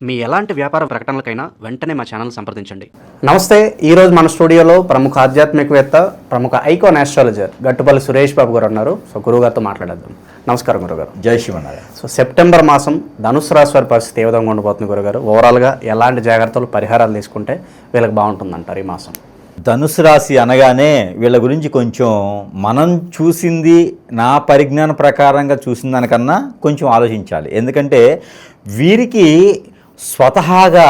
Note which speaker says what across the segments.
Speaker 1: మీ ఎలాంటి వ్యాపార ప్రకటనలకైనా వెంటనే మా ఛానల్ సంప్రదించండి.
Speaker 2: నమస్తే. ఈరోజు మన స్టూడియోలో ప్రముఖ ఆధ్యాత్మికవేత్త, ప్రముఖ ఐకాన్ ఆస్ట్రాలజర్ గట్టుపల్లి సురేష్ బాబు గారు ఉన్నారు. సో గురువుగారితో మాట్లాడేద్దాం. నమస్కారం గురుగారు.
Speaker 3: జై శివనారాయణ.
Speaker 2: సో సెప్టెంబర్ మాసం ధనుసు రాశి వారి పరిస్థితి ఏ విధంగా ఉండబోతుంది గురుగారు? ఓవరాల్గా ఎలాంటి జాగ్రత్తలు, పరిహారాలు తీసుకుంటే వీళ్ళకి బాగుంటుందంటారు ఈ మాసం?
Speaker 3: ధనుసు రాశి అనగానే వీళ్ళ గురించి కొంచెం మనం చూసింది, నా పరిజ్ఞాన ప్రకారంగా చూసిన దానికన్నా కొంచెం ఆలోచించాలి. ఎందుకంటే వీరికి స్వతహాగా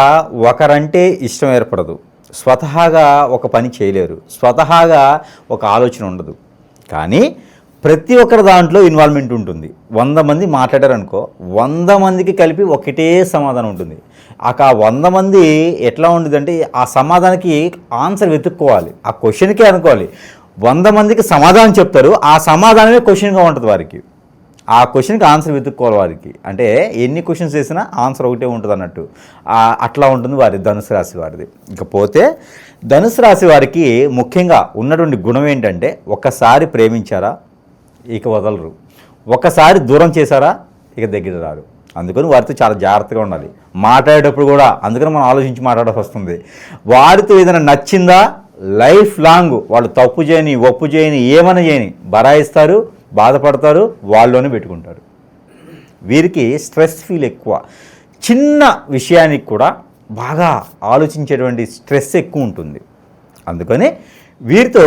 Speaker 3: ఒకరంటే ఇష్టం ఏర్పడదు, స్వతహాగా ఒక పని చేయలేరు, స్వతహాగా ఒక ఆలోచన ఉండదు. కానీ ప్రతి ఒక్కరి దాంట్లో ఇన్వాల్వ్మెంట్ ఉంటుంది. 100 మంది మాట్లాడారనుకో, 100 మందికి కలిపి ఒకటే సమాధానం ఉంటుంది. ఆ 100 మంది ఎట్లా ఉంటుందంటే ఆ సమాధానానికి ఆన్సర్ వెతుక్కోవాలి, ఆ క్వశ్చన్కే అనుకోవాలి. 100 మందికి సమాధానం చెప్తారు, ఆ సమాధానమే క్వశ్చన్గా ఉంటుంది వారికి. ఆ క్వశ్చన్కి ఆన్సర్ వెతుక్కోవాలి వారికి. అంటే ఎన్ని క్వశ్చన్స్ వేసినా ఆన్సర్ ఒకటే ఉంటుంది అన్నట్టు. అట్లా ఉంటుంది వారి ధనుసు రాశి వారిది. ఇకపోతే ధనుసు రాశి వారికి ముఖ్యంగా ఉన్నటువంటి గుణం ఏంటంటే, ఒక్కసారి ప్రేమించారా ఇక వదలరు, ఒక్కసారి దూరం చేశారా ఇక దగ్గర రారు. అందుకని వారితో చాలా జాగ్రత్తగా ఉండాలి. మాట్లాడేటప్పుడు కూడా అందుకని మనం ఆలోచించి మాట్లాడాల్సి వస్తుంది. వారితో ఏదైనా నచ్చిందా లైఫ్ లాంగ్ వాళ్ళు తప్పు చేయని, ఒప్పు చేయని, ఏమైనా చేయని బరాయిస్తారు, బాధపడతారు, వాళ్ళలోనే పెట్టుకుంటారు. వీరికి స్ట్రెస్ ఫీల్ ఎక్కువ. చిన్న విషయానికి కూడా బాగా ఆలోచించేటువంటి స్ట్రెస్ ఎక్కువ ఉంటుంది. అందుకని వీరితో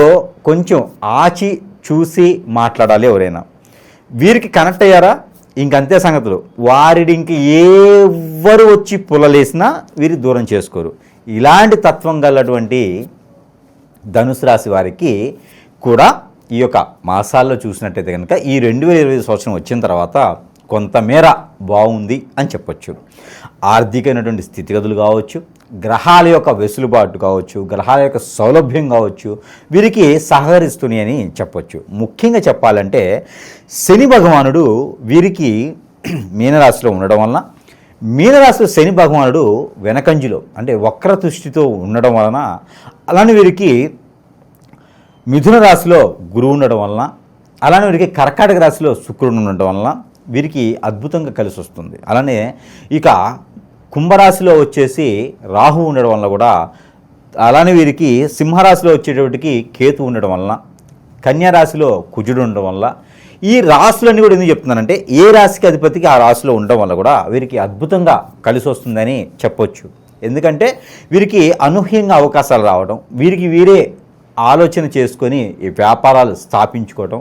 Speaker 3: కొంచెం ఆచి చూసి మాట్లాడాలి ఎవరైనా. వీరికి కనెక్ట్ అయ్యారా ఇంకంతే సంగతులు. వారిని ఇంక ఎవరు వచ్చి పుల్లలేసినా వీరి దూరం చేసుకోరు. ఇలాంటి తత్వం గలటువంటి ధనుసు రాశి వారికి కూడా ఈ యొక్క మాసాల్లో చూసినట్టయితే కనుక ఈ 2025 సంవత్సరం వచ్చిన తర్వాత కొంతమేర బాగుంది అని చెప్పొచ్చు. ఆర్థికమైనటువంటి స్థితిగతులు కావచ్చు, గ్రహాల యొక్క వెసులుబాటు కావచ్చు, గ్రహాల యొక్క సౌలభ్యం కావచ్చు, వీరికి సహకరిస్తున్నాయి అని చెప్పొచ్చు. ముఖ్యంగా చెప్పాలంటే శని భగవానుడు వీరికి మీనరాశిలో ఉండడం వలన, మీనరాశిలో శని భగవానుడు వెనకంజులో అంటే వక్ర దృష్టితో ఉండడం వలన, అలానే వీరికి మిథున రాశిలో గురువు ఉండడం వలన, అలానే వీరికి కర్కాటక రాశిలో శుక్రుడు ఉండడం వలన వీరికి అద్భుతంగా కలిసి వస్తుంది. అలానే ఇక కుంభరాశిలో వచ్చేసి రాహు ఉండడం వల్ల కూడా, అలానే వీరికి సింహరాశిలో వచ్చేటప్పటికి కేతు ఉండడం వలన, కన్యారాశిలో కుజుడు ఉండడం వల్ల, ఈ రాశులన్నీ కూడా ఎందుకు చెప్తున్నానంటే ఏ రాశికి అధిపతికి ఆ రాశిలో ఉండడం వల్ల కూడా వీరికి అద్భుతంగా కలిసి వస్తుందని చెప్పొచ్చు. ఎందుకంటే వీరికి అనూహ్యంగా అవకాశాలు రావడం, వీరికి వీరే ఆలోచన చేసుకొని ఈ వ్యాపారాలు స్థాపించుకోవడం,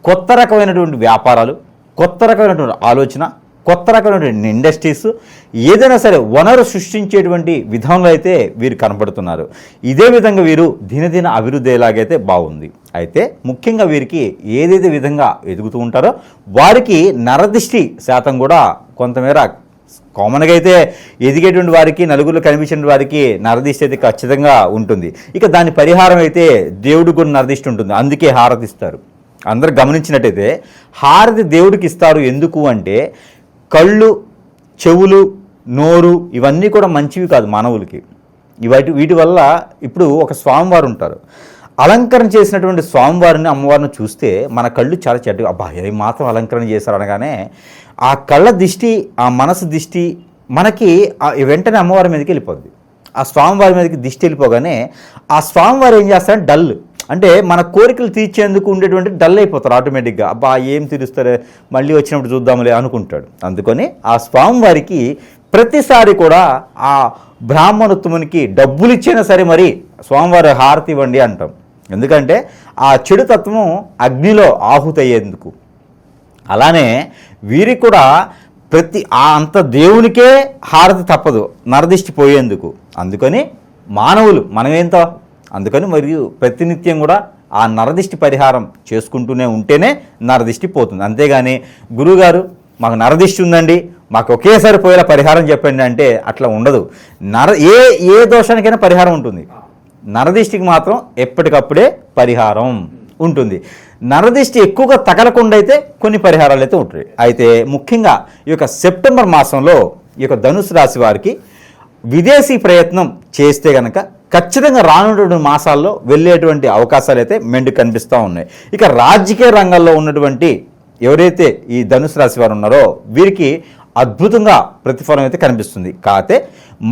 Speaker 3: కొత్త రకమైనటువంటి వ్యాపారాలు, కొత్త రకమైనటువంటి ఆలోచన, కొత్త రకమైనటువంటి ఇండస్ట్రీస్, ఏదైనా సరే వనరు సృష్టించేటువంటి విధంలో అయితే వీరు కనపడుతున్నారు. ఇదే విధంగా వీరు దినదిన అభివృద్ధి అయ్యేలాగైతే బాగుంది. అయితే ముఖ్యంగా వీరికి ఏదైతే విధంగా ఎదుగుతూ ఉంటారో వారికి నరదిష్టి శాతం కూడా కొంతమేర కామన్గా అయితే ఎదిగేటువంటి వారికి, నలుగురిలో కనిపించిన వారికి నరదిష్టి అయితే ఖచ్చితంగా ఉంటుంది. ఇక దాని పరిహారం అయితే దేవుడికి కూడా నరదిష్టి ఉంటుంది, అందుకే హారతి ఇస్తారు. అందరూ గమనించినట్టయితే హారతి దేవుడికి ఇస్తారు ఎందుకు అంటే, కళ్ళు, చెవులు, నోరు ఇవన్నీ కూడా మంచివి కాదు మానవులకి. వీటి వల్ల ఇప్పుడు ఒక స్వామివారు ఉంటారు, అలంకరణ చేసినటువంటి స్వామివారిని, అమ్మవారిని చూస్తే మన కళ్ళు చాలా చెడ్డ, అబ్బా ఏం మాత్రం అలంకరణ చేశారు అనగానే ఆ కళ్ళ దిష్టి, ఆ మనసు దిష్టి మనకి వెంటనే అమ్మవారి మీదకి వెళ్ళిపోద్ది. ఆ స్వామివారి మీదకి దిష్టి వెళ్ళిపోగానే ఆ స్వామివారు ఏం చేస్తారంటే డల్, అంటే మన కోరికలు తీర్చేందుకు ఉండేటువంటి డల్ అయిపోతారు ఆటోమేటిక్గా. అబ్బా ఏం తీరుస్తారే, మళ్ళీ వచ్చినప్పుడు చూద్దాంలే అనుకుంటాడు. అందుకని ఆ స్వామివారికి ప్రతిసారి కూడా ఆ బ్రాహ్మణోత్తమునికి డబ్బులు ఇచ్చినా సరే మరి స్వామివారి హారతి ఇవ్వండి అంటాం. ఎందుకంటే ఆ చెడు తత్వం అగ్నిలో ఆహుతి అయ్యేందుకు. అలానే వీరికి కూడా అంత దేవునికే హారతి తప్పదు నరదిష్టి పోయేందుకు. అందుకని మానవులు మనమేంతో, అందుకని మరియు ప్రతినిత్యం కూడా ఆ నరదిష్టి పరిహారం చేసుకుంటూనే ఉంటేనే నరదిష్టి పోతుంది. అంతేగాని గురువుగారు మాకు నరదిష్టి ఉందండి, మాకు ఒకేసారి పోయేలా పరిహారం చెప్పండి అంటే అట్లా ఉండదు. ఏ దోషానికైనా పరిహారం ఉంటుంది, నరదిష్టికి మాత్రం ఎప్పటికప్పుడే పరిహారం ఉంటుంది. నరదిష్టి ఎక్కువగా తగలకుండా అయితే కొన్ని పరిహారాలు అయితే ఉంటాయి. అయితే ముఖ్యంగా ఈ యొక్క సెప్టెంబర్ మాసంలో ఈ యొక్క ధనుసు రాశి వారికి విదేశీ ప్రయత్నం చేస్తే కనుక ఖచ్చితంగా రానున్నటువంటి మాసాల్లో వెళ్ళేటువంటి అవకాశాలు అయితే మెండు కనిపిస్తూ ఉన్నాయి. ఇక రాజకీయ రంగంలో ఉన్నటువంటి ఎవరైతే ఈ ధనుసు రాశి వారు ఉన్నారో వీరికి అద్భుతంగా ప్రతిఫలం అయితే కనిపిస్తుంది. కాకపోతే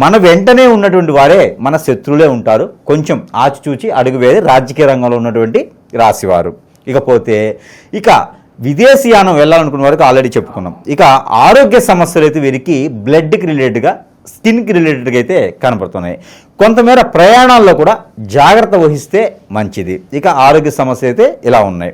Speaker 3: మన వెంటనే ఉన్నటువంటి వారే మన శత్రువులే ఉంటారు. కొంచెం ఆచిచూచి అడుగు వేసి రాజకీయ రంగంలో ఉన్నటువంటి రాశివారు. ఇకపోతే ఇక విదేశీయానం వెళ్ళాలనుకున్న వారికి ఆల్రెడీ చెప్పుకున్నాం. ఇక ఆరోగ్య సమస్యలు అయితే వీరికి బ్లడ్కి రిలేటెడ్గా, స్కిన్కి రిలేటెడ్గా అయితే కనపడుతున్నాయి. కొంతమేర ప్రయాణాల్లో కూడా జాగ్రత్త వహిస్తే మంచిది. ఇక ఆరోగ్య సమస్యలు అయితే ఇలా ఉన్నాయి.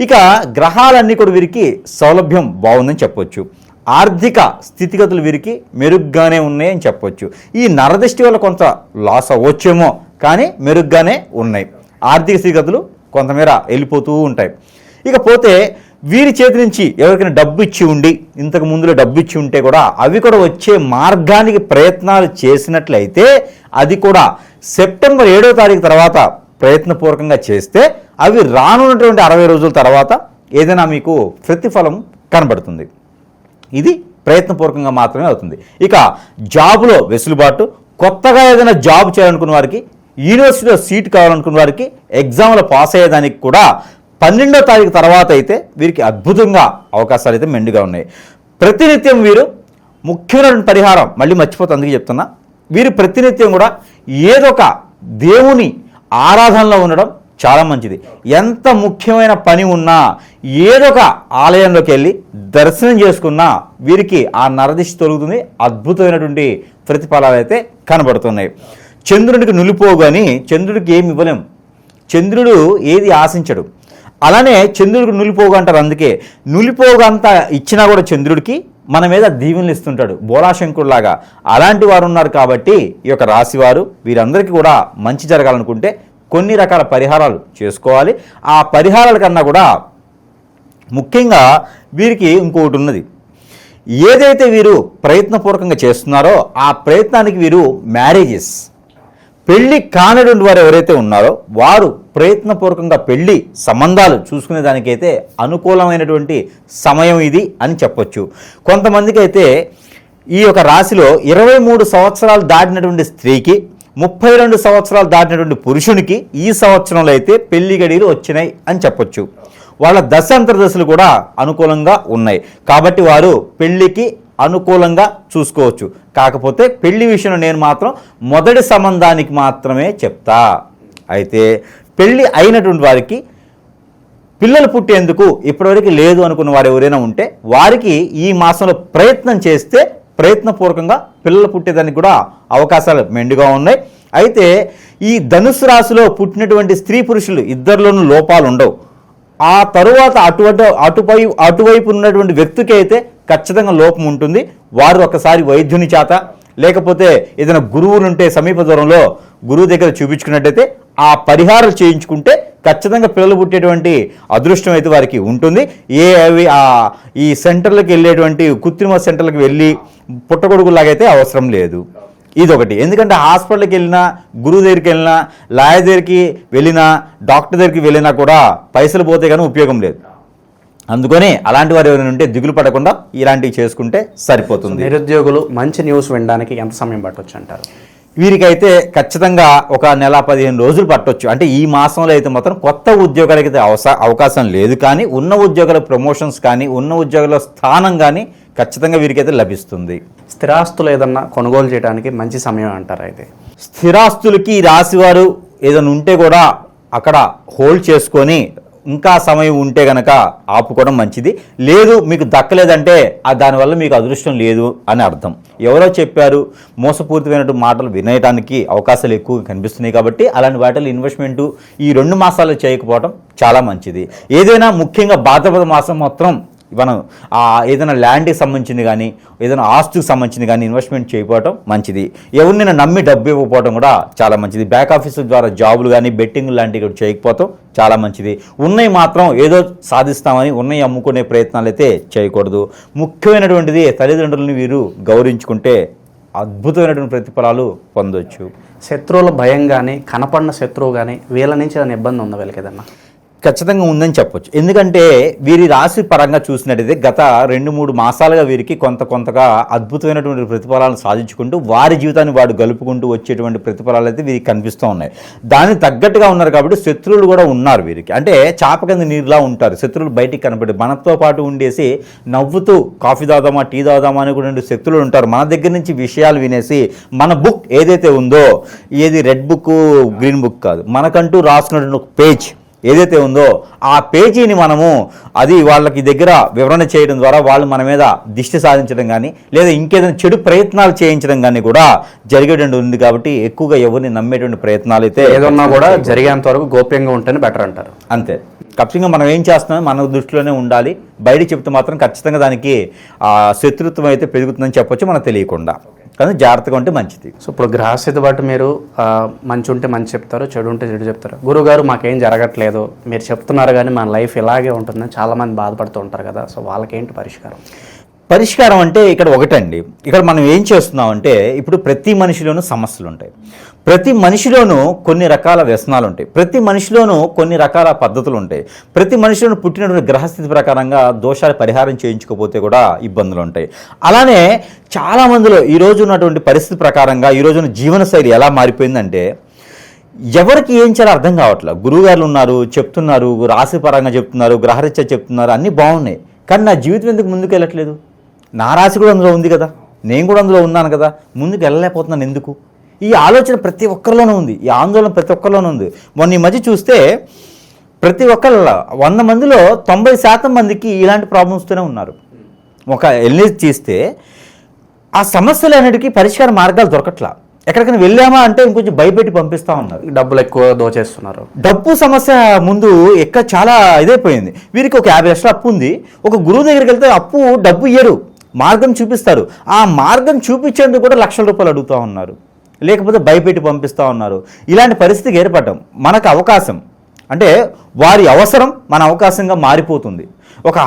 Speaker 3: ఇక గ్రహాలన్నీ కూడా వీరికి సౌలభ్యం బాగుందని చెప్పొచ్చు. ఆర్థిక స్థితిగతులు వీరికి మెరుగ్గానే ఉన్నాయని చెప్పొచ్చు. ఈ నరదృష్టి వల్ల కొంత లాస్ అవ్వచ్చేమో, కానీ మెరుగ్గానే ఉన్నాయి. ఆర్థిక స్థితిగతులు కొంతమేర వెళ్ళిపోతూ ఉంటాయి. ఇకపోతే వీరి చేతి నుంచి ఎవరికైనా డబ్బు ఇచ్చి ఉండి, ఇంతకు ముందులో డబ్బు ఇచ్చి ఉంటే కూడా అవి కూడా వచ్చే మార్గానికి ప్రయత్నాలు చేసినట్లయితే అది కూడా సెప్టెంబర్ 7వ తారీఖు తర్వాత ప్రయత్నపూర్వకంగా చేస్తే అవి రానున్నటువంటి 60 రోజుల తర్వాత ఏదైనా మీకు ప్రతిఫలం కనబడుతుంది. ఇది ప్రయత్నపూర్వకంగా మాత్రమే అవుతుంది. ఇక జాబులో వెసులుబాటు, కొత్తగా ఏదైనా జాబ్ చేయాలనుకున్న వారికి, యూనివర్సిటీలో సీట్ కావాలనుకున్న వారికి, ఎగ్జామ్లో పాస్ అయ్యేదానికి కూడా 12వ తారీఖు తర్వాత అయితే వీరికి అద్భుతంగా అవకాశాలు అయితే మెండుగా ఉన్నాయి. ప్రతినిత్యం వీరు ముఖ్యమైన పరిహారం మళ్ళీ మర్చిపోతే అందుకే చెప్తున్నా, వీరు ప్రతినిత్యం కూడా ఏదో ఒక దేవుని ఆరాధనలో ఉండడం చాలా మంచిది. ఎంత ముఖ్యమైన పని ఉన్నా ఏదో ఒక ఆలయంలోకి వెళ్ళి దర్శనం చేసుకున్నా వీరికి ఆ నరదిష్టి తొలుగుతుంది. అద్భుతమైనటువంటి ప్రతిఫలాలు అయితే కనబడుతున్నాయి. చంద్రుడికి నులిపోగు అని చంద్రుడికి ఏమి ఇవ్వలేం. చంద్రుడు ఏది ఆశించడు. అలానే చంద్రుడికి నులిపోగు అంటారు. అందుకే నులిపోగు అంతా ఇచ్చినా కూడా చంద్రుడికి మన మీద దీవెనలు ఇస్తుంటాడు, బోలాశంకుడిలాగా. అలాంటి వారు ఉన్నారు కాబట్టి ఈ యొక్క రాశివారు వీరందరికీ కూడా మంచి జరగాలనుకుంటే కొన్ని రకాల పరిహారాలు చేసుకోవాలి. ఆ పరిహారాల కన్నా కూడా ముఖ్యంగా వీరికి ఇంకొకటి ఉన్నది. ఏదైతే వీరు ప్రయత్నపూర్వకంగా చేస్తున్నారో ఆ ప్రయత్నానికి వీరు మ్యారేజెస్, పెళ్ళి కానటువంటి వారు ఎవరైతే ఉన్నారో వారు ప్రయత్నపూర్వకంగా పెళ్ళి సంబంధాలు చూసుకునే దానికైతే అనుకూలమైనటువంటి సమయం ఇది అని చెప్పొచ్చు. కొంతమందికి అయితే ఈ యొక్క రాశిలో 23 సంవత్సరాలు దాటినటువంటి స్త్రీకి, 32 సంవత్సరాలు దాటినటువంటి పురుషునికి ఈ సంవత్సరంలో అయితే పెళ్లి గడియలు వచ్చినాయి అని చెప్పొచ్చు. వాళ్ళ దశ అంతర్దశలు కూడా అనుకూలంగా ఉన్నాయి కాబట్టి వారు పెళ్లికి అనుకూలంగా చూసుకోవచ్చు. కాకపోతే పెళ్లి విషయంలో నేను మాత్రం మొదటి సంబంధానికి మాత్రమే చెప్తా. అయితే పెళ్లి అయినటువంటి వారికి పిల్లలు పుట్టేందుకు ఇప్పటివరకు లేదు అనుకున్న వారు ఎవరైనా ఉంటే వారికి ఈ మాసంలో ప్రయత్నం చేస్తే ప్రయత్నపూర్వకంగా పిల్లలు పుట్టేదానికి కూడా అవకాశాలు మెండుగా ఉన్నాయి. అయితే ఈ ధనుసు రాశిలో పుట్టినటువంటి స్త్రీ పురుషులు ఇద్దరిలోనూ లోపాలు ఉండవు. ఆ తరువాత అటువైపు ఉన్నటువంటి వ్యక్తికి అయితే ఖచ్చితంగా లోపం ఉంటుంది. వారు ఒకసారి వైద్యుని చేత లేకపోతే ఏదైనా గురువులు ఉంటే సమీప దూరంలో గురువు దగ్గర చూపించుకున్నట్టయితే ఆ పరిహారం చేయించుకుంటే ఖచ్చితంగా పిల్లలు పుట్టేటువంటి అదృష్టం అయితే వారికి ఉంటుంది. ఈ సెంటర్లకు వెళ్ళేటువంటి కృత్రిమ సెంటర్లకు వెళ్ళి పుట్టగొడుగులాగైతే అవసరం లేదు. ఇదొకటి. ఎందుకంటే హాస్పిటల్కి వెళ్ళినా, గురువు దగ్గరికి వెళ్ళినా, లాయర్ దగ్గరికి వెళ్ళినా, డాక్టర్ దగ్గరికి వెళ్ళినా కూడా పైసలు పోతే కానీ ఉపయోగం లేదు. అందుకని అలాంటి వారు ఎవరైనా ఉంటే దిగులు పడకుండా ఇలాంటివి చేసుకుంటే సరిపోతుంది.
Speaker 2: నిరుద్యోగులు మంచి న్యూస్ వినడానికి ఎంత సమయం పట్టొచ్చు అంటారు?
Speaker 3: వీరికైతే ఖచ్చితంగా ఒక నెల 15 రోజులు పట్టొచ్చు. అంటే ఈ మాసంలో అయితే మాత్రం కొత్త ఉద్యోగాలకి అయితే అవకాశం లేదు, కానీ ఉన్న ఉద్యోగాల ప్రమోషన్స్ కానీ ఉన్న ఉద్యోగాల స్థానం కానీ ఖచ్చితంగా వీరికైతే లభిస్తుంది.
Speaker 2: స్థిరాస్తులు ఏదన్నా కొనుగోలు చేయడానికి మంచి సమయం అంటారు. అయితే
Speaker 3: స్థిరాస్తులకి రాశివారు ఏదైనా ఉంటే కూడా అక్కడ హోల్డ్ చేసుకొని ఇంకా సమయం ఉంటే గనక ఆపుకోవడం మంచిది. లేదు మీకు దక్కలేదంటే దానివల్ల మీకు అదృష్టం లేదు అని అర్థం. ఎవరో చెప్పారు, మోసపూరితమైనటువంటి మాటలు వినేయడానికి అవకాశాలు ఎక్కువగా కనిపిస్తున్నాయి. కాబట్టి అలాంటి వాటిలో ఇన్వెస్ట్మెంటు ఈ 2 మాసాలు చేయకపోవడం చాలా మంచిది. ఏదైనా ముఖ్యంగా భాద్రపద మాసం మాత్రం మనం ఏదైనా ల్యాండ్కి సంబంధించింది కానీ ఏదైనా ఆస్తుకు సంబంధించింది కానీ ఇన్వెస్ట్మెంట్ చేయకపోవడం మంచిది. ఎవరినైనా నమ్మి డబ్బు ఇవ్వకపోవడం కూడా చాలా మంచిది. బ్యాక్ ఆఫీసుల ద్వారా జాబులు కానీ బెట్టింగ్ లాంటివి కూడా చేయకపోవడం చాలా మంచిది. ఉన్నవి మాత్రం ఏదో సాధిస్తామని ఉన్నవి అమ్ముకునే ప్రయత్నాలు అయితే చేయకూడదు. ముఖ్యమైనటువంటిది తల్లిదండ్రులని వీరు గౌరవించుకుంటే అద్భుతమైనటువంటి ప్రతిఫలాలు పొందొచ్చు.
Speaker 2: శత్రువుల భయం కానీ కనపడిన శత్రువు కానీ వీళ్ళ నుంచి ఏదైనా ఇబ్బంది ఉందా వీళ్ళకి? ఏదన్నా
Speaker 3: ఖచ్చితంగా ఉందని చెప్పొచ్చు. ఎందుకంటే వీరి రాశి పరంగా చూసినట్టయితే గత 2-3 మాసాలుగా వీరికి కొంతగా అద్భుతమైనటువంటి ప్రతిఫలాలను సాధించుకుంటూ వారి జీవితాన్ని వాడు గలుపుకుంటూ వచ్చేటువంటి ప్రతిఫలాలు అయితే వీరికి కనిపిస్తూ ఉన్నాయి. దానికి తగ్గట్టుగా ఉన్నారు కాబట్టి శత్రువులు కూడా ఉన్నారు వీరికి. అంటే చాప కింద నీరులా ఉంటారు. శత్రువులు బయటికి కనపడి మనతో పాటు ఉండేసి నవ్వుతూ కాఫీ తాగుదామా టీ తాగుదామా అనేటువంటి శత్రువులు ఉంటారు. మన దగ్గర నుంచి విషయాలు వినేసి మన బుక్ ఏదైతే ఉందో, ఏది రెడ్ బుక్ గ్రీన్ బుక్ కాదు, మనకంటూ రాసుకున్నటువంటి ఒక పేజ్ ఏదైతే ఉందో ఆ పేజీని మనము అది వాళ్ళకి దగ్గర వివరణ చేయడం ద్వారా వాళ్ళు మన మీద దిష్టి సాధించడం కానీ లేదా ఇంకేదైనా చెడు ప్రయత్నాలు చేయించడం కానీ కూడా జరిగేటువంటి ఉంది. కాబట్టి ఎక్కువగా ఎవరిని నమ్మేటువంటి ప్రయత్నాలు అయితే
Speaker 2: ఏదన్నా కూడా జరిగేంత వరకు గోప్యంగా ఉంటేనే బెటర్ అంటారు.
Speaker 3: అంతే. ఖచ్చితంగా మనం ఏం చేస్తున్నాం మన దృష్టిలోనే ఉండాలి. బయట చెప్తే మాత్రం ఖచ్చితంగా దానికి శత్రుత్వం అయితే పెరుగుతుందని చెప్పొచ్చు మనకు తెలియకుండా. కానీ జాగ్రత్తగా ఉంటే మంచిది.
Speaker 2: సో ఇప్పుడు గ్రహస్థితి బట్టి మీరు మంచి ఉంటే మంచి చెప్తారు, చెడు ఉంటే చెడు చెప్తారు. గురువుగారు మాకేం జరగట్లేదు మీరు చెప్తున్నారు కానీ మన లైఫ్ ఇలాగే ఉంటుందని చాలామంది బాధపడుతూ ఉంటారు కదా, సో వాళ్ళకేంటి పరిష్కారం
Speaker 3: అంటే ఇక్కడ ఒకటండి, ఇక్కడ మనం ఏం చేస్తున్నామంటే ఇప్పుడు ప్రతి మనిషిలోనూ సమస్యలు ఉంటాయి, ప్రతి మనిషిలోనూ కొన్ని రకాల వ్యసనాలు ఉంటాయి, ప్రతి మనిషిలోనూ కొన్ని రకాల పద్ధతులు ఉంటాయి, ప్రతి మనిషిలోనూ పుట్టినటువంటి గ్రహస్థితి ప్రకారంగా దోషాలు పరిహారం చేయించుకోకపోతే కూడా ఇబ్బందులు ఉంటాయి. అలానే చాలామందిలో ఈరోజు ఉన్నటువంటి పరిస్థితి ప్రకారంగా ఈరోజున జీవనశైలి ఎలా మారిపోయిందంటే ఎవరికి ఏం చేయాలో అర్థం కావట్లేదు. గురువుగారులు ఉన్నారు, చెప్తున్నారు, రాశిపరంగా చెప్తున్నారు, గ్రహరీత్యా చెప్తున్నారు, అన్నీ బాగున్నాయి. కానీ నా జీవితం ఎందుకు ముందుకు వెళ్ళట్లేదు? నా రాశి కూడా అందులో ఉంది కదా, నేను కూడా అందులో ఉన్నాను కదా, ముందుకు వెళ్ళలేకపోతున్నాను ఎందుకు? ఈ ఆలోచన ప్రతి ఒక్కరిలోనూ ఉంది, ఈ ఆందోళన ప్రతి ఒక్కరిలోనూ ఉంది. మొన్న ఈ మధ్య చూస్తే ప్రతి ఒక్కళ్ళ 100 మందిలో 90% మందికి ఇలాంటి ప్రాబ్లమ్స్తోనే ఉన్నారు. ఒక ఎల్ఏజ్ చేస్తే ఆ సమస్యలు అన్నిటికీ పరిష్కార మార్గాలు దొరకట్లా. ఎక్కడికైనా వెళ్ళామా అంటే ఇంకొంచెం భయపెట్టి పంపిస్తూ ఉన్నారు.
Speaker 2: డబ్బులు ఎక్కువ దోచేస్తున్నారు.
Speaker 3: డబ్బు సమస్య ముందు చాలా ఇదైపోయింది. వీరికి ఒక 50 లక్షల అప్పు ఉంది. ఒక గురువు దగ్గరికి వెళ్తే డబ్బు ఇయ్యరు, మార్గం చూపిస్తారు. ఆ మార్గం చూపించేందుకు కూడా లక్షల రూపాయలు అడుగుతూ ఉన్నారు, లేకపోతే భయపెట్టి పంపిస్తూ ఉన్నారు. ఇలాంటి పరిస్థితికి ఏర్పడటం మనకు అవకాశం అంటే వారి అవసరం మన అవకాశంగా మారిపోతుంది. ఒక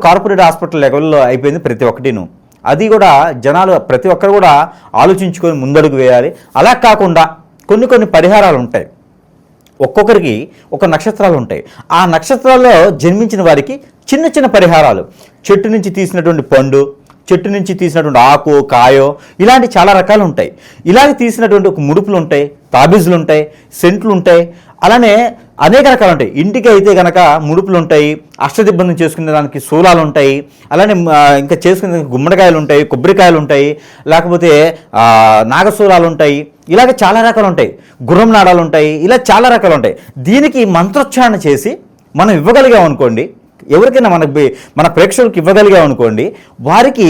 Speaker 3: కార్పొరేట్ హాస్పిటల్ లెవెల్లో అయిపోయింది ప్రతి ఒక్కటిను. అది కూడా జనాలు ప్రతి ఒక్కరు కూడా ఆలోచించుకొని ముందడుగు వేయాలి. అలా కాకుండా కొన్ని పరిహారాలు ఉంటాయి. ఒక్కొక్కరికి ఒక నక్షత్రాలు ఉంటాయి. ఆ నక్షత్రాల్లో జన్మించిన వారికి చిన్న పరిహారాలు, చెట్టు నుంచి తీసినటువంటి పండు, చెట్టు నుంచి తీసినటువంటి ఆకు, కాయో, ఇలాంటి చాలా రకాలు ఉంటాయి. ఇలాగ తీసినటువంటి ఒక ముడుపులు ఉంటాయి, తాబీజులు ఉంటాయి, సెంట్లు ఉంటాయి, అలానే అనేక రకాలు ఉంటాయి. ఇంటికి అయితే కనుక ముడుపులు ఉంటాయి, అష్టదిబ్బంది చేసుకునే దానికి శూలాలు ఉంటాయి, అలానే ఇంకా చేసుకునే గుమ్మడికాయలు ఉంటాయి, కొబ్బరికాయలు ఉంటాయి, లేకపోతే నాగశూలాలు ఉంటాయి, ఇలాగ చాలా రకాలు ఉంటాయి, గుర్రం నాడాలు ఉంటాయి, ఇలా చాలా రకాలు ఉంటాయి. దీనికి మంత్రోచ్చారణ చేసి మనం ఇవ్వగలిగాం అనుకోండి, ఎవరికైనా మన ప్రేక్షకులకు ఇవ్వగలిగాం అనుకోండి, వారికి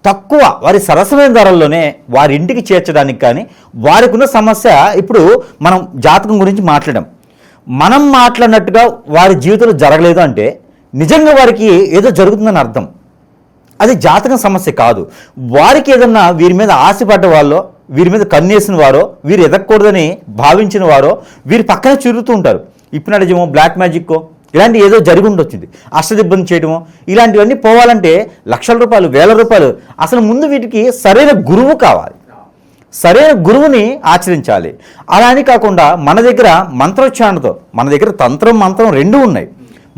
Speaker 3: తక్కువ వారి సరసమైన ధరల్లోనే వారి ఇంటికి చేర్చడానికి కానీ వారికి ఉన్న సమస్య. ఇప్పుడు మనం జాతకం గురించి మాట్లాడాం, మనం మాట్లాడినట్టుగా వారి జీవితంలో జరగలేదు అంటే నిజంగా వారికి ఏదో జరుగుతుందని అర్థం. అది జాతకం సమస్య కాదు. వారికి ఏదన్నా వీరి మీద ఆశపడ్డ వాళ్ళో, వీరి మీద కన్నేసిన వారో, వీరు ఎదగకూడదని భావించిన వారో వీరి పక్కన చిరుగుతూ ఉంటారు. హిప్నాటిజమో, బ్లాక్ మ్యాజిక్కో ఇలాంటి ఏదో జరిగి ఉండొచ్చింది, అష్టదిబ్బంది చేయడమో, ఇలాంటివన్నీ పోవాలంటే లక్షల రూపాయలు, వేల రూపాయలు. అసలు ముందు వీటికి సరైన గురువు కావాలి, సరైన గురువుని ఆచరించాలి. అలా అని కాకుండా మన దగ్గర మంత్రోచ్చారణతో, మన దగ్గర తంత్రం మంత్రం రెండూ ఉన్నాయి,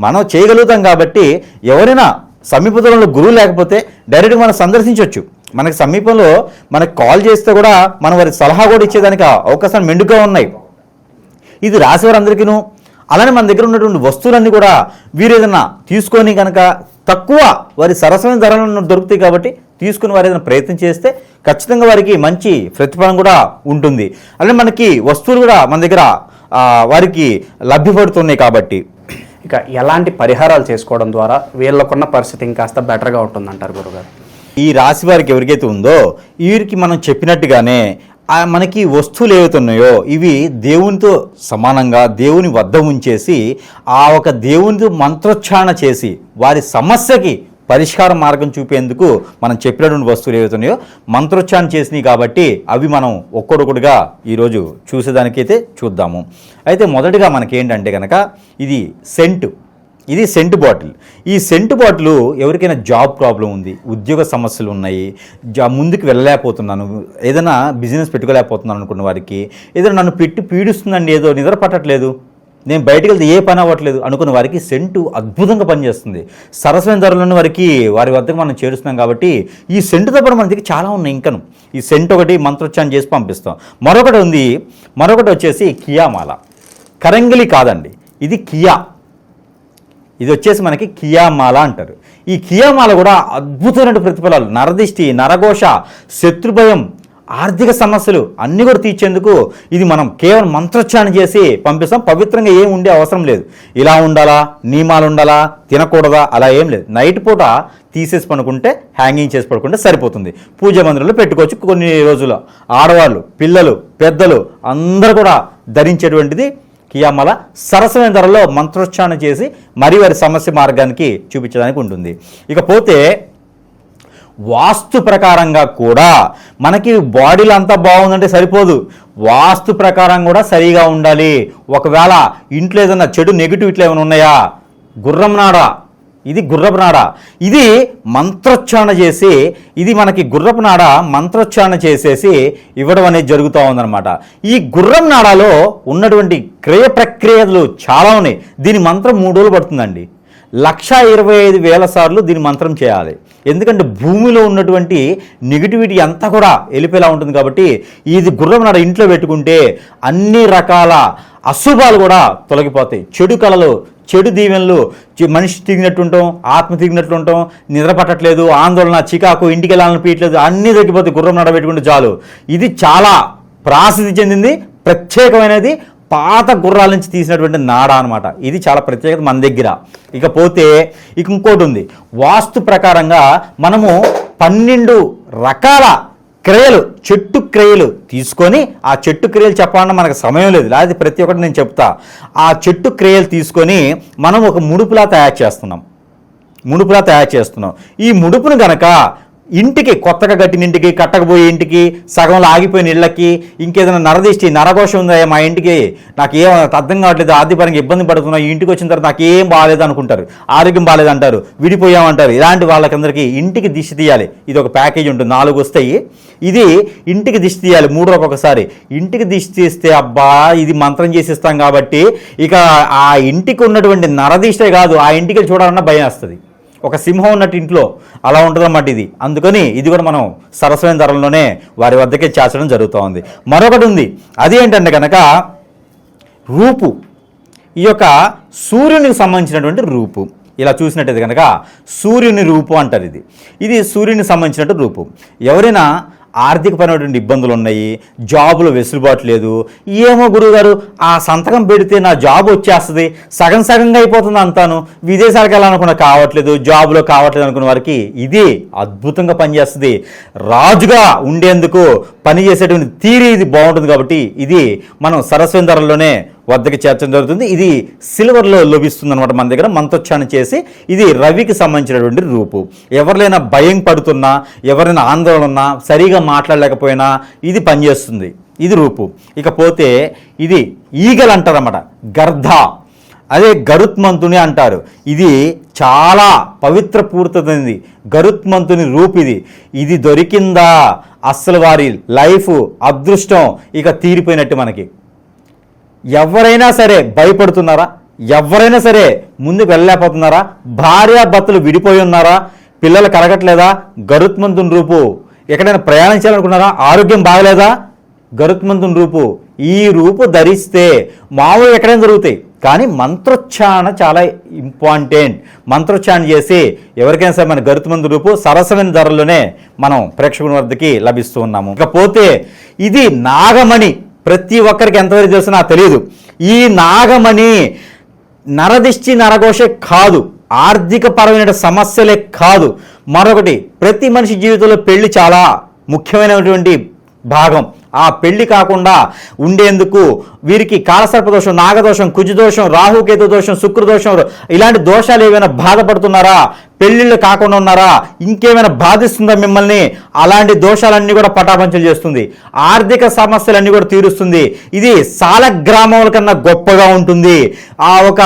Speaker 3: మనం చేయగలుగుతాం. కాబట్టి ఎవరైనా సమీప దూరంలో గురువు లేకపోతే డైరెక్ట్గా మనం సందర్శించవచ్చు. మనకి సమీపంలో మనకు కాల్ చేస్తే కూడా మనం వారి సలహా కూడా ఇచ్చేదానికి అవకాశాలు మెండుగా ఉన్నాయి. ఇది రాసేవారందరికీను. అలానే మన దగ్గర ఉన్నటువంటి వస్తువులన్నీ కూడా వీరు ఏదైనా తీసుకొని కనుక తక్కువ వారి సరసమైన ధరలను దొరుకుతాయి కాబట్టి తీసుకుని వారు ఏదైనా ప్రయత్నం చేస్తే ఖచ్చితంగా వారికి మంచి ప్రతిఫలం కూడా ఉంటుంది. అలానే మనకి వస్తువులు కూడా మన దగ్గర వారికి లభ్యపడుతున్నాయి. కాబట్టి
Speaker 2: ఇక ఎలాంటి పరిహారాలు చేసుకోవడం ద్వారా వీళ్ళకున్న పరిస్థితి ఇంకాస్త బెటర్గా ఉంటుందంటారు గురుగారు?
Speaker 3: ఈ రాశి వారికి ఎవరికైతే ఉందో వీరికి మనం చెప్పినట్టుగానే మనకి వస్తువులు ఏవైతే ఉన్నాయో ఇవి దేవునితో సమానంగా దేవుని వద్ద ఉంచేసి ఒక దేవునితో మంత్రోచ్చారణ చేసి వారి సమస్యకి పరిష్కార మార్గం చూపేందుకు మనం చెప్పినటువంటి వస్తువులు ఏవైతే ఉన్నాయో మంత్రోచ్చారణ చేసినాయి. కాబట్టి అవి మనం ఒక్కొక్కటిగా ఈరోజు చూసేదానికైతే చూద్దాము. అయితే మొదటిగా మనకేంటంటే కనుక ఇది సెంట్ బాటిల్. ఈ సెంట్ బాటిల్ ఎవరికైనా జాబ్ ప్రాబ్లం ఉంది, ఉద్యోగ సమస్యలు ఉన్నాయి, ముందుకు వెళ్ళలేకపోతున్నాను, ఏదైనా బిజినెస్ పెట్టుకోలేకపోతున్నాను అనుకున్న వారికి, ఏదైనా నన్ను పెట్టి పీడిస్తుందండి, ఏదో నిద్ర పట్టట్లేదు, నేను బయటికి వెళ్తే ఏ పని అవ్వట్లేదు అనుకున్న వారికి సెంటు అద్భుతంగా పనిచేస్తుంది. సరస్వతి ధరలను వారికి వారి వద్దకు మనం చేరుస్తున్నాం కాబట్టి ఈ సెంటుతో పాటు మన దగ్గర చాలా ఉన్నాయి. ఇంకను ఈ సెంటు ఒకటి మంత్రోచ్చారణ చేసి పంపిస్తాం. మరొకటి వచ్చేసి కియామాల. కరంగిలి కాదండి, ఇది కియా. ఇది వచ్చేసి మనకి కియామాల అంటారు. ఈ కియామాల కూడా అద్భుతమైన ప్రతిఫలాలు, నరదిష్టి, నరఘోష, శత్రుభయం, ఆర్థిక సమస్యలు అన్నీ కూడా తీర్చేందుకు ఇది మనం కేవలం మంత్రోచ్చారణ చేసి పంపిస్తాం. పవిత్రంగా ఏం ఉండే అవసరం లేదు. ఇలా ఉండాలా, నియమాలు ఉండాలా, తినకూడదా అలా ఏం లేదు. నైట్ పూట తీసేసి పడుకుంటే, హ్యాంగింగ్ చేసి పడుకుంటే సరిపోతుంది. పూజ మందిరంలో పెట్టుకోవచ్చు. కొన్ని రోజులు ఆడవాళ్ళు, పిల్లలు, పెద్దలు అందరూ కూడా ధరించేటువంటిది కియామాల. సరసమైన ధరలో మంత్రోచ్చారణ చేసి మరి వారి సమస్య మార్గానికి చూపించడానికి ఉంటుంది. ఇకపోతే వాస్తు ప్రకారంగా కూడా మనకి బాడీలో అంతా బాగుందంటే సరిపోదు, వాస్తు ప్రకారం కూడా సరిగా ఉండాలి. ఒకవేళ ఇంట్లో ఏదైనా చెడు నెగిటివ్ ఇట్లా ఏమైనా ఉన్నాయా, గుర్రం నాడ, ఇది గుర్రపు నాడ, ఇది మంత్రోచ్చారణ చేసి, ఇది మనకి గుర్రపు నాడ మంత్రోచ్చారణ చేసేసి ఇవ్వడం అనేది జరుగుతూ ఉందన్నమాట. ఈ గుర్రం నాడలో ఉన్నటువంటి క్రియ ప్రక్రియలు చాలా ఉన్నాయి. దీని మంత్రం 3 రోజులు పడుతుందండి. 1,25,000 సార్లు దీని మంత్రం చేయాలి. ఎందుకంటే భూమిలో ఉన్నటువంటి నెగిటివిటీ అంతా కూడా వెళ్ళిపోయేలా ఉంటుంది. కాబట్టి ఇది గుర్రం నాడ ఇంట్లో పెట్టుకుంటే అన్ని రకాల అశుభాలు కూడా తొలగిపోతాయి. చెడు కళలు, చెడు దీవెనలు, మనిషి తిరిగినట్టు ఉంటాం, ఆత్మ తిరిగినట్లు ఉంటాం, నిద్ర పట్టట్లేదు, ఆందోళన, చికాకు, ఇంటికి వెళ్ళాలని పీయట్లేదు, అన్నీ తగ్గిపోతాయి గుర్రం నాడ పెట్టుకుంటే చాలు. ఇది చాలా ప్రసిద్ధి చెందింది, ప్రత్యేకమైనది, పాత గుర్రాల నుంచి తీసినటువంటి నాడ అనమాట. ఇది చాలా ప్రత్యేకత మన దగ్గర. ఇకపోతే ఇంకోటి ఉంది. వాస్తు ప్రకారంగా మనము 12 రకాల క్రియలు, చెట్టు క్రియలు తీసుకొని, ఆ చెట్టు క్రియలు చెప్పాలన్నా మనకు సమయం లేదు, లేకపోతే ప్రతి ఒక్కటి నేను చెప్తా. ఆ చెట్టు క్రియలు తీసుకొని మనం ఒక ముడుపులా తయారు చేస్తున్నాం. ఈ ముడుపును గనక ఇంటికి, కొత్తగా కట్టిన ఇంటికి, కట్టకపోయే ఇంటికి, సగంలో ఆగిపోయిన ఇళ్ళకి, ఇంకేదైనా నరదిష్టి, నరఘోషం ఉందా మా ఇంటికి, నాకు ఏం అర్థం కావట్లేదు, ఆర్థికపరంగా ఇబ్బంది పడుతున్నా, ఈ ఇంటికి వచ్చిన తర్వాత నాకు ఏం బాగాలేదు అనుకుంటారు, ఆరోగ్యం బాగాలేదు అంటారు, విడిపోయామంటారు. ఇలాంటి వాళ్ళకందరికీ ఇంటికి దిష్టి తీయాలి. ఇది ఒక ప్యాకేజ్ ఉంటుంది, 4 వస్తాయి. ఇది ఇంటికి దిష్టి తీయాలి 3 రోజులకు ఒకసారి. ఇంటికి దిష్టి తీస్తే అబ్బా ఇది మంత్రం చేసిస్తాం కాబట్టి ఇక ఆ ఇంటికి ఉన్నటువంటి నరదిష్టే కాదు, ఆ ఇంటికి చూడాలన్నా భయం వస్తుంది. ఒక సింహం ఉన్నట్టు ఇంట్లో అలా ఉంటుందన్నమాట ఇది. అందుకని ఇది కూడా మనం సరస్వతి ధరల్లోనే వారి వద్దకే చేర్చడం జరుగుతూ ఉంది. మరొకటి ఉంది, అది ఏంటంటే కనుక రూపు. ఈ యొక్క సూర్యునికి సంబంధించినటువంటి రూపు. ఇలా చూసినట్టయితే కనుక సూర్యుని రూపు అంటారు. ఇది సూర్యునికి సంబంధించినట్టు రూపు. ఎవరైనా ఆర్థికపరమైనటువంటి ఇబ్బందులు ఉన్నాయి, జాబులో వెసులుబాటు లేదు, ఏమో గురువుగారు ఆ సంతకం పెడితే నా జాబ్ వచ్చేస్తుంది, సగంగా అయిపోతుంది అంతాను, విదేశాలకు వెళ్ళాలనుకున్నా కావట్లేదు, జాబులో కావట్లేదు అనుకున్న వారికి ఇది అద్భుతంగా పనిచేస్తుంది. రాజుగా ఉండేందుకు పనిచేసేటువంటి తీరి ఇది బాగుంటుంది. కాబట్టి ఇది మనం సరస్వతి ధరల్లోనే వద్దకి చేర్చడం జరుగుతుంది. ఇది సిల్వర్లో లభిస్తుంది అనమాట మన దగ్గర. మంత్రోచ్చారణ చేసి ఇది రవికి సంబంధించినటువంటి రూపు. ఎవరినైనా భయం పడుతున్నా, ఎవరైనా ఆందోళన ఉన్నా, సరిగా మాట్లాడలేకపోయినా ఇది పనిచేస్తుంది. ఇది రూపు. ఇకపోతే ఇది ఈగలు అంటారన్నమాట, గర్ధ, అదే గరుత్మంతుని అంటారు. ఇది చాలా పవిత్ర పూర్తమైనది, గరుత్మంతుని రూపు. ఇది దొరికిందా అస్సలు వారి లైఫ్ అదృష్టం ఇక తీరిపోయినట్టు. మనకి ఎవరైనా సరే భయపడుతున్నారా, ఎవరైనా సరే ముందుకు వెళ్ళలేకపోతున్నారా, భార్యాభర్తలు విడిపోయి ఉన్నారా, పిల్లలు కలగట్లేదా, గరుత్మంతుని రూపు. ఎక్కడైనా ప్రయాణం చేయాలనుకున్నారా, ఆరోగ్యం బాగలేదా, గరుత్మంతుని రూపు. ఈ రూపు ధరిస్తే మామూలు ఎక్కడైనా జరుగుతాయి, కానీ మంత్రోచ్చారణ చాలా ఇంపార్టెంట్. మంత్రోచ్చారణ చేసి ఎవరికైనా సరే మన గరుత్మంతుని రూపు సరసమైన ధరల్లోనే మనం ప్రేక్షకుల వద్దకి లభిస్తూ ఉన్నాము. ఇకపోతే ఇది నాగమణి. ప్రతి ఒక్కరికి ఎంతవరకు తెలుసు నాకు తెలియదు. ఈ నాగమణి నరదిష్టి, నరఘోషే కాదు, ఆర్థిక పరమైన సమస్యలే కాదు, మరొకటి ప్రతి మనిషి జీవితంలో పెళ్లి చాలా ముఖ్యమైనటువంటి భాగం. ఆ పెళ్లి కాకుండా ఉండేందుకు వీరికి కాలసర్పదోషం, నాగదోషం, కుజదోషం, రాహుకేతు దోషం, శుక్రదోషం, ఇలాంటి దోషాలు ఏమైనా బాధపడుతున్నారా, పెళ్లిళ్ళు కాకుండా ఉన్నారా, ఇంకేమైనా బాధిస్తుందా మిమ్మల్ని, అలాంటి దోషాలన్నీ కూడా పటాపంచలు చేస్తుంది. ఆర్థిక సమస్యలన్నీ కూడా తీరుస్తుంది. ఇది సాలగ్రామముల కన్నా గొప్పగా ఉంటుంది. ఆ ఒక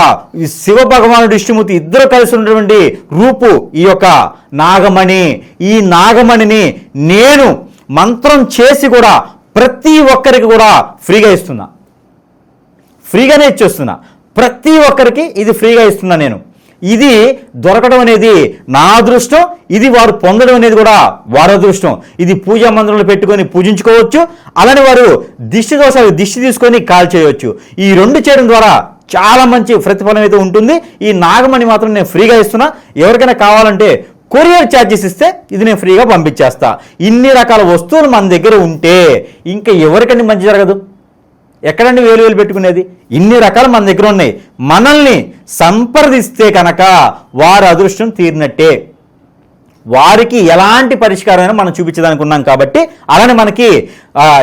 Speaker 3: శివ భగవానుడు, విష్ణుమూర్తి ఇద్దరు కలిసి ఉన్నటువంటి రూపు ఈ యొక్క నాగమణి. ఈ నాగమణిని నేను మంత్రం చేసి కూడా ప్రతి ఒక్కరికి కూడా ఫ్రీగా ఇస్తున్నా, ఫ్రీగానే ఇచ్చేస్తున్నా. ప్రతి ఒక్కరికి ఇది ఫ్రీగా ఇస్తున్నాను నేను. ఇది దొరకడం అనేది నా అదృష్టం, ఇది వారు పొందడం అనేది కూడా వారి అదృష్టం. ఇది పూజా మందిరంలో పెట్టుకొని పూజించుకోవచ్చు, అలానే వారు దిష్టి దోషాలు దిష్టి తీసుకొని కాల్ చేయవచ్చు. ఈ రెండు చేయడం ద్వారా చాలా మంచి ప్రతిఫలం అయితే ఉంటుంది. ఈ నాగమణి మాత్రం నేను ఫ్రీగా ఇస్తున్నా. ఎవరికైనా కావాలంటే కొరియర్ ఛార్జెస్ ఇస్తే ఇది నేను ఫ్రీగా పంపించేస్తా. ఇన్ని రకాల వస్తువులు మన దగ్గర ఉంటే ఇంకా ఎవరికండి మంచి జరగదు? ఎక్కడండి వేలు పెట్టుకునేది? ఇన్ని రకాలు మన దగ్గర ఉన్నాయి. మనల్ని సంప్రదిస్తే కనుక వారి అదృష్టం తీరినట్టే. వారికి ఎలాంటి పరిష్కారమైనా మనం చూపించడానికి ఉన్నాం కాబట్టి, అలానే మనకి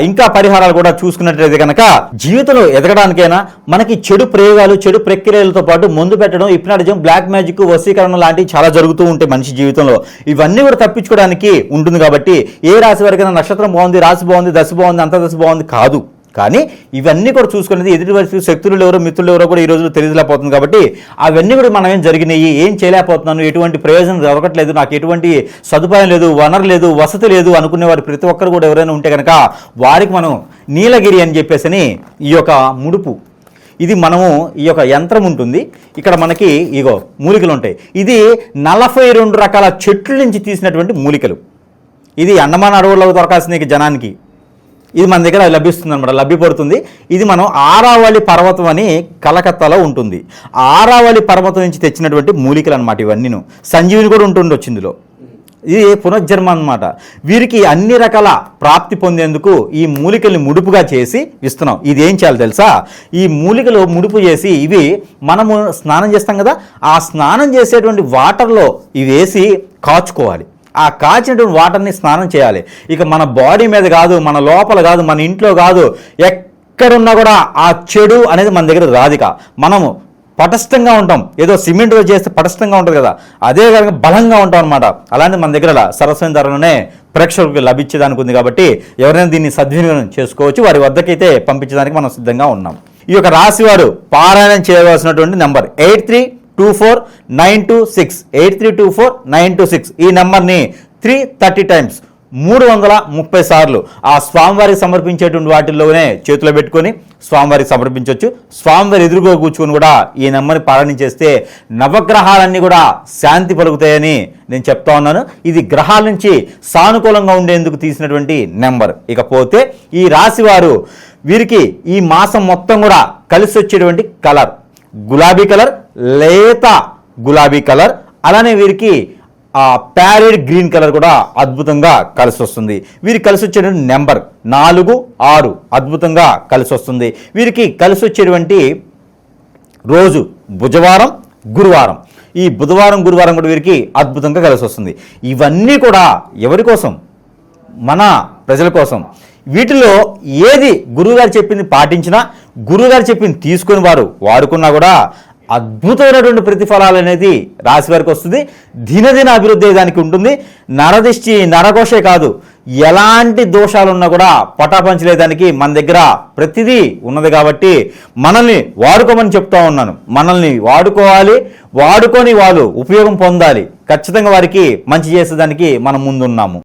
Speaker 3: ఇంకా పరిహారాలు కూడా చూసుకున్నట్లయితే కనుక జీవితంలో ఎదగడానికైనా మనకి చెడు ప్రయోగాలు, చెడు ప్రక్రియలతో పాటు మందు పెట్టడం, హిప్నాటిజం, బ్లాక్ మ్యాజిక్, వశీకరణ లాంటివి చాలా జరుగుతూ ఉంటాయి మనిషి జీవితంలో. ఇవన్నీ కూడా తప్పించుకోవడానికి ఉంటుంది కాబట్టి ఏ రాశి వారికైనా నక్షత్రం బాగుంది, రాశి బాగుంది, దశ బాగుంది, అంతర్దశ బాగుంది కాదు. కానీ ఇవన్నీ కూడా చూసుకునేది ఎదుటి వయసు శక్తులు ఎవరో మిత్రులు ఎవరో కూడా ఈ రోజులో తెలియలేకపోతుంది కాబట్టి అవన్నీ కూడా మనం ఏం జరిగినాయి, ఏం చేయలేకపోతున్నాను, ఎటువంటి ప్రయోజనం దొరకట్లేదు, నాకు ఎటువంటి సదుపాయం లేదు, వనరు లేదు, వసతి లేదు అనుకునే వారు ప్రతి ఒక్కరు కూడా ఎవరైనా ఉంటే కనుక వారికి మనం నీలగిరి అని చెప్పేసి ఈ యొక్క ముడుపు, ఇది మనము ఈ యొక్క యంత్రం ఉంటుంది. ఇక్కడ మనకి ఇగో మూలికలు ఉంటాయి. ఇది 42 రకాల చెట్ల నుంచి తీసినటువంటి మూలికలు. ఇది అండమాన్ అడవుల్లో దొరకాల్సిన జనానికి ఇది మన దగ్గర లభిస్తుంది అనమాట, లభ్యపడుతుంది. ఇది మనం ఆరావళి పర్వతం అని కలకత్తాలో ఉంటుంది. ఆరావళి పర్వతం నుంచి తెచ్చినటువంటి మూలికలు అనమాట ఇవన్నీను. సంజీవిని కూడా ఉంటుండొచ్చు ఇందులో. ఇది పునర్జన్మ అనమాట. వీరికి అన్ని రకాల ప్రాప్తి పొందేందుకు ఈ మూలికల్ని ముడుపుగా చేసి ఇస్తున్నాం. ఇది ఏం చేయాలి తెలుసా? ఈ మూలికలు ముడుపు చేసి ఇవి మనము స్నానం చేస్తాం కదా, ఆ స్నానం చేసేటువంటి వాటర్లో ఇవి వేసి కాచుకోవాలి. ఆ కాచినటువంటి వాటర్ని స్నానం చేయాలి. ఇక మన బాడీ మీద కాదు, మన లోపల కాదు, మన ఇంట్లో కాదు, ఎక్కడున్నా కూడా ఆ చెడు అనేది మన దగ్గర రాదిక. మనము పటస్థంగా ఉంటాం. ఏదో సిమెంట్ చేస్తే పటస్థంగా ఉంటుంది కదా, అదే కనుక బలంగా ఉంటాం అనమాట. అలాంటి మన దగ్గర సరస్వతి ధరలోనే ప్రేక్షకులకు లభించేదానికి ఉంది కాబట్టి ఎవరైనా దీన్ని సద్వినియోగం చేసుకోవచ్చు. వారి వద్దకైతే పంపించడానికి మనం సిద్ధంగా ఉన్నాం. ఈ యొక్క రాశి వారు పారాయణం చేయవలసినటువంటి నెంబర్ 83249269 83249269. ఈ నెంబర్ని 330 టైమ్స్ 330 సార్లు ఆ స్వామివారికి సమర్పించేటువంటి వాటిల్లోనే చేతిలో పెట్టుకొని స్వామివారికి సమర్పించవచ్చు. స్వామివారి ఎదురుగా కూర్చుని కూడా ఈ నెంబర్ని పారాయణ చేస్తే నవగ్రహాలన్నీ కూడా శాంతి పలుకుతాయని నేను చెప్తా ఉన్నాను. ఇది గ్రహాల నుంచి సానుకూలంగా ఉండేందుకు తీసినటువంటి నెంబర్. ఇకపోతే ఈ రాశి వారు వీరికి ఈ మాసం మొత్తం కూడా కలిసి వచ్చేటువంటి కలర్ గులాబీ కలర్, లేత గులాబీ కలర్, అలానే వీరికి ప్యారెడ్ గ్రీన్ కలర్ కూడా అద్భుతంగా కలిసి వస్తుంది. వీరికి కలిసి వచ్చేటువంటి నెంబర్ 4, 6 అద్భుతంగా కలిసి వస్తుంది. వీరికి కలిసి వచ్చేటువంటి రోజు బుధవారం, గురువారం. ఈ బుధవారం, గురువారం కూడా వీరికి అద్భుతంగా కలిసి వస్తుంది. ఇవన్నీ కూడా ఎవరి కోసం? మన ప్రజల కోసం. వీటిలో ఏది గురువుగారు చెప్పింది పాటించినా, గురువుగారు చెప్పింది తీసుకుని వారు వాడుకున్నా కూడా అద్భుతమైనటువంటి ప్రతిఫలాలు అనేది రాశి వారికి వస్తుంది. దినదిన అభివృద్ధి దానికి ఉంటుంది. నరదిష్టి, నరఘోషే కాదు, ఎలాంటి దోషాలున్నా కూడా పటాపంచలేదానికి మన దగ్గర ప్రతిదీ ఉన్నది కాబట్టి మనల్ని వాడుకోమని చెప్తా ఉన్నాను. మనల్ని వాడుకోవాలి, వాడుకొని వాళ్ళు ఉపయోగం పొందాలి. ఖచ్చితంగా వారికి మంచి చేసేదానికి మనం ముందున్నాము.